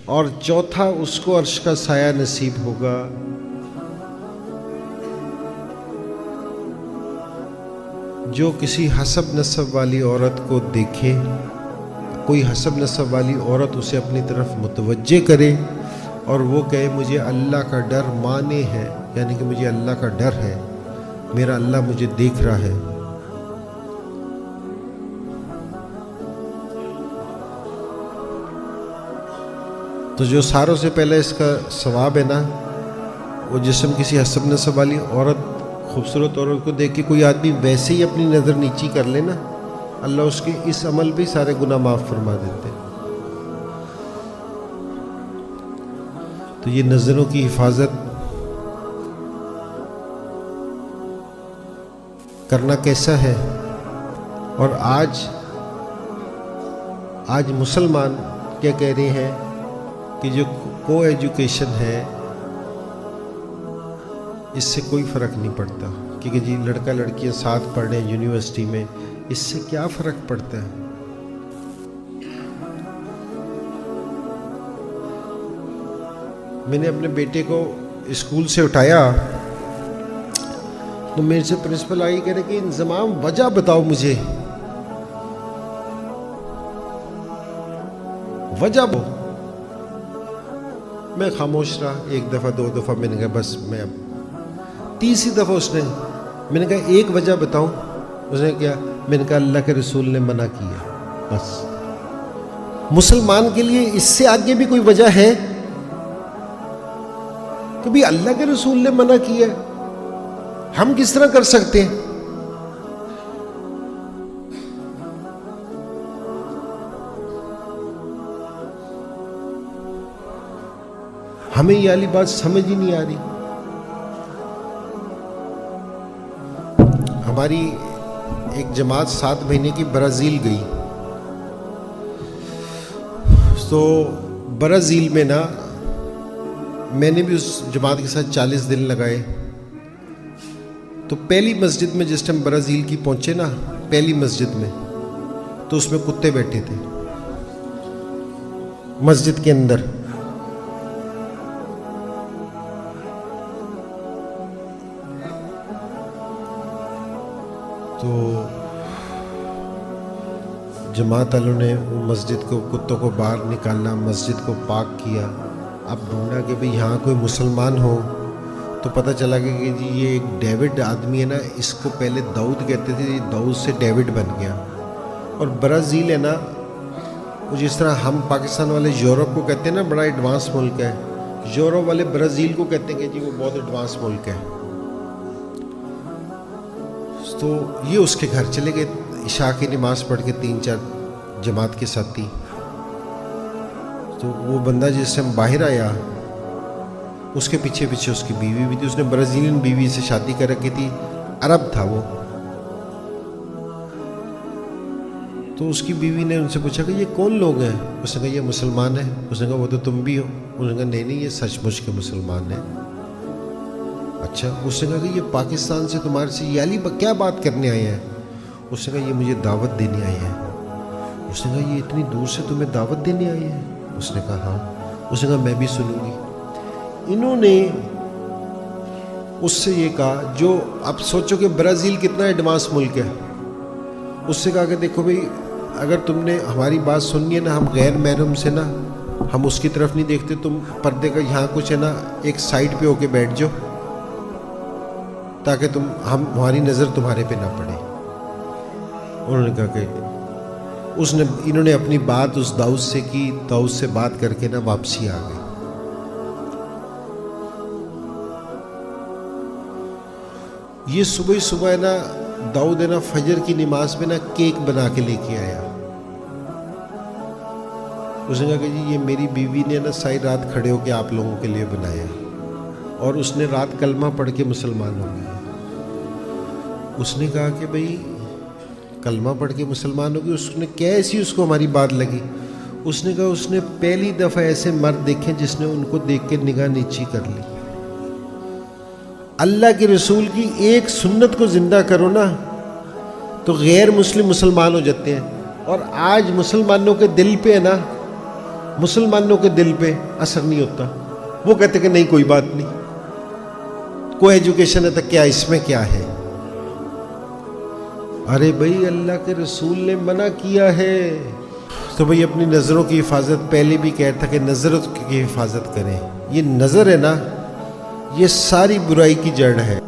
اور چوتھا اس کو عرش کا سایہ نصیب ہوگا. جو کسی حسب نسب والی عورت کو دیکھے، کوئی حسب نسب والی عورت اسے اپنی طرف متوجہ کرے اور وہ کہے مجھے اللہ کا ڈر مانے ہے، یعنی کہ مجھے اللہ کا ڈر ہے، میرا اللہ مجھے دیکھ رہا ہے، تو جو ساروں سے پہلے اس کا ثواب ہے نا، وہ جسم کسی حسب نسب والی عورت، خوبصورت عورت کو دیکھ کے کوئی آدمی ویسے ہی اپنی نظر نیچی کر لے نا، اللہ اس کے اس عمل پہ سارے گناہ معاف فرما دیتے. تو یہ نظروں کی حفاظت کرنا کیسا ہے. اور آج مسلمان کیا کہہ رہے ہیں کہ جو کو ایجوکیشن ہے اس سے کوئی فرق نہیں پڑتا، کیونکہ جی لڑکا لڑکیاں ساتھ پڑھ رہے ہیں یونیورسٹی میں، اس سے کیا فرق پڑتا ہے. میں نے اپنے بیٹے کو اسکول سے اٹھایا تو میرے سے پرنسپل آئی کہہ رہے کہ انضمام وجہ بتاؤ مجھے، وجہ میں خاموش رہا. ایک دفعہ دو دفعہ میں نے کہا بس، میں اب تیسری دفعہ میں نے کہا ایک وجہ بتاؤں. اس نے کیا؟ میں نے کہا اللہ کے رسول نے منع کیا. بس مسلمان کے لیے اس سے آگے بھی کوئی وجہ ہے کہ بھی اللہ کے رسول نے منع کیا، ہم کس طرح کر سکتے ہیں؟ ہمیں یہ والی بات سمجھ ہی نہیں آ رہی. ہماری ایک جماعت 7 مہینے کی برازیل گئی، تو برازیل میں نا میں نے بھی اس جماعت کے ساتھ 40 دن لگائے. تو پہلی مسجد میں جس ٹائم برازیل کی پہنچے نا، پہلی مسجد میں تو اس میں کتے بیٹھے تھے مسجد کے اندر. تو جماعت والوں نے مسجد کو، کتوں کو باہر نکالا، مسجد کو پاک کیا. اب ڈھونڈا کہ بھئی یہاں کوئی مسلمان ہو، تو پتہ چلا کہ جی یہ ایک ڈیوڈ آدمی ہے نا، اس کو پہلے داؤد کہتے تھے، داؤد سے ڈیوڈ بن گیا. اور برازیل ہے نا، وہ جس طرح ہم پاکستان والے یورپ کو کہتے ہیں نا بڑا ایڈوانس ملک ہے، یورپ والے برازیل کو کہتے ہیں کہ جی وہ بہت ایڈوانس ملک ہے. تو یہ اس کے گھر چلے گئے عشاء کی نماز پڑھ کے 3-4 جماعت کے ساتھی. تو وہ بندہ جس سے باہر آیا، اس کے پیچھے پیچھے اس کی بیوی بھی تھی. اس نے برازیلین بیوی سے شادی کر رکھی تھی، عرب تھا وہ. تو اس کی بیوی نے ان سے پوچھا کہ یہ کون لوگ ہیں؟ اس نے کہا یہ مسلمان ہیں. اس نے کہا وہ تو تم بھی ہو. انہوں نے کہا نہیں یہ سچ مچ کے مسلمان ہیں. اچھا. اس نے کہا کہ یہ پاکستان سے تمہارے سے یہ علی کیا بات کرنے آئے ہیں؟ اس نے کہا یہ مجھے دعوت دینے آئے ہیں. اس نے کہا یہ اتنی دور سے تمہیں دعوت دینے آئے ہیں؟ اس نے کہا ہاں. اس نے کہا میں بھی سنوں گی. انہوں نے اس سے یہ کہا، جو اب سوچو کہ برازیل کتنا ایڈوانس ملک ہے، اس سے کہا کہ دیکھو بھئی اگر تم نے ہماری بات سننی ہے نا، ہم غیر محرم سے نا، ہم اس کی طرف نہیں دیکھتے، تم پردے کا یہاں کچھ ہے نا ایک سائڈ پہ ہو کے بیٹھ جاؤ تاکہ ہماری نظر تمہارے پہ نہ پڑے. انہوں نے کہا کہ انہوں نے اپنی بات اس داؤد سے کی، داؤد سے بات کر کے نا واپسی آ گئی. یہ صبح ہے نا داؤد ہے نا فجر کی نماز میں نا کیک بنا کے لے کے آیا. اس نے کہا کہ جی یہ میری بیوی نے نا ساری رات کھڑے ہو کے آپ لوگوں کے لیے بنایا، اور اس نے رات کلمہ پڑھ کے مسلمان ہو گیا. اس نے کہا کہ بھئی کلمہ پڑھ کے مسلمان ہو گئی. اس نے کیسی اس کو ہماری بات لگی؟ اس نے کہا اس نے پہلی دفعہ ایسے مرد دیکھے جس نے ان کو دیکھ کے نگاہ نیچی کر لی. اللہ کے رسول کی ایک سنت کو زندہ کرو نا تو غیر مسلم مسلمان ہو جاتے ہیں. اور آج مسلمانوں کے دل پہ ہے نا مسلمانوں کے دل پہ اثر نہیں ہوتا. وہ کہتے کہ نہیں کوئی بات نہیں, کوئی ایجوکیشن ہے تو کیا اس میں کیا ہے. ارے بھائی اللہ کے رسول نے منع کیا ہے. تو بھائی اپنی نظروں کی حفاظت, پہلے بھی کہتا کہ نظروں کی حفاظت کریں. یہ نظر ہے نا, یہ ساری برائی کی جڑ ہے.